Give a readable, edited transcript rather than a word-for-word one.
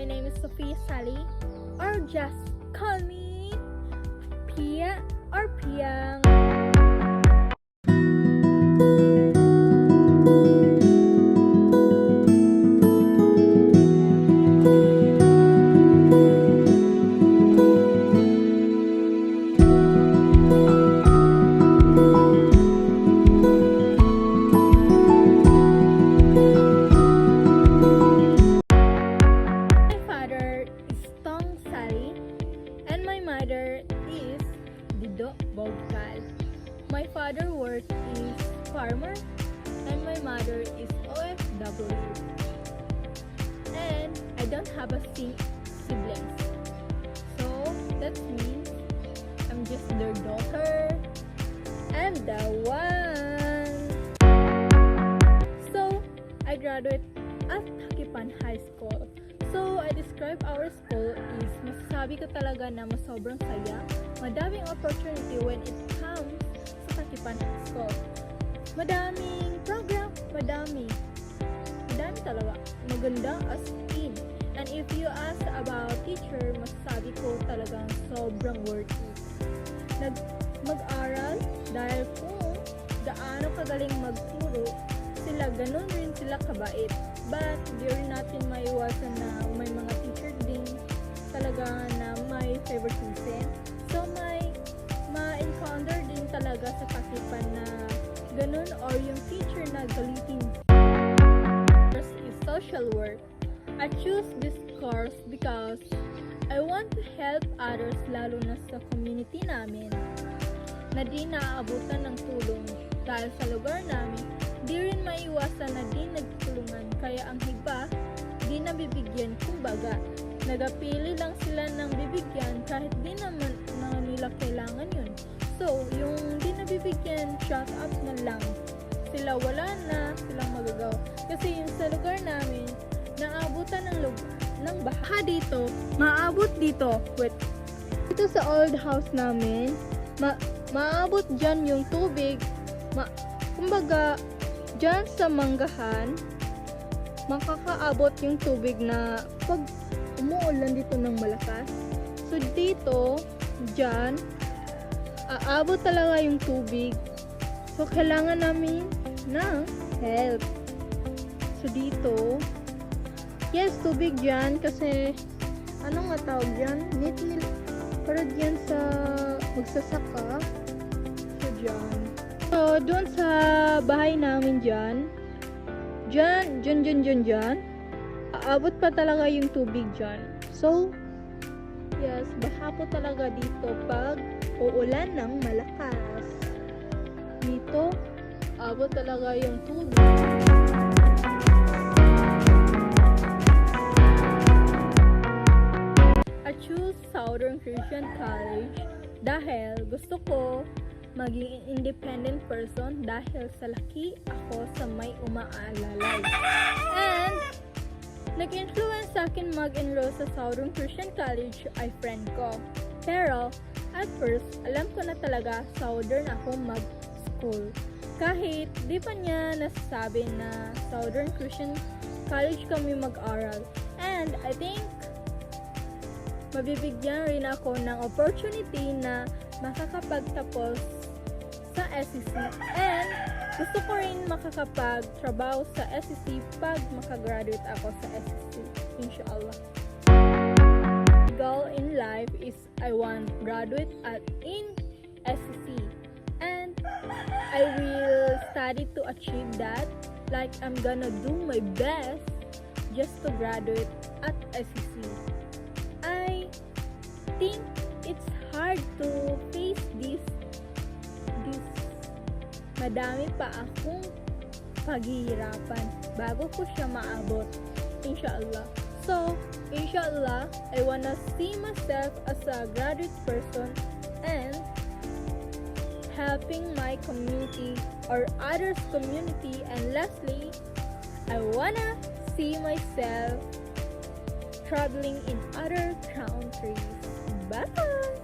My name is Sophia Sally, or just call me Pia or Piang. My father work is farmer and my mother is OFW. And I don't have a siblings. So that means I'm just their daughter. I'm the one. So I graduate at Hakipan High School. So I describe our school is masasabi ko talaga na sobrang saya. Madaming opportunity when it comes sa Hakipan High School. Madaming program, madami talaga. Maganda as in. And if you ask about teacher, masasabi ko talagang sobrang worth it. Mag-aral dahil kung gaano kagaling magturo, sila ganun rin sila kabait. But di rin natin maiwasan na may mga teacher din talaga na may favoritism. So may ma-encounter din talaga sa Hakipan na ganun or yung teacher na galitin. First is social work. I choose this course because I want to help others, lalo na sa community namin na di naaabutan ng tulong. Dahil sa lugar namin, di rin maiwasan na di nagtulungan, kaya ang iba di nabibigyan. Kumbaga, nagapili lang sila ng bibigyan kahit di naman na nila kailangan yun. So, yung di nabibigyan, shut up na lang. Sila wala na silang magagawa. Kasi yung sa lugar namin, naabutan ng baha dito, maabot dito. Wait. Dito sa old house namin, maabot dyan yung tubig. Kumbaga, dyan sa manggahan, makakaabot yung tubig na pag umuulan dito ng malakas. So, dito, dyan, aabot talaga yung tubig. So, kailangan namin ng help. So, dito, yes, tubig dyan kasi, ano nga tawag dyan? Para dyan sa magsasaka. So, dyan. So, doon sa bahay namin dyan, aabot pa talaga yung tubig dyan. So, yes, baha po talaga dito pag uulan ng malakas. Dito, aabot talaga yung tubig. I choose Southern Christian College dahil gusto ko maging independent person dahil sa laki ako sa may umaalalay. And nag-influence sa akin mag-enroll sa Southern Christian College ay friend ko. Pero at first, alam ko na talaga Southern ako mag-school. Kahit di pa niya nasasabi na Southern Christian College kami mag-aral. And I think mabibigyan rin ako ng opportunity na makakapagtapos sa SEC. And gusto ko rin makakapagtrabaho sa SEC pag makagraduate ako sa SEC. Inshallah. My goal in life is I want graduate in SEC. And I will study to achieve that. Like I'm gonna do my best just to graduate at SEC. I think it's hard to face this madami pa akong paghihirapan bago ko siya maabot, inshallah. So, inshallah, I wanna see myself as a graduate person and helping my community or others' community. And lastly, I wanna see myself traveling in other countries. Bye!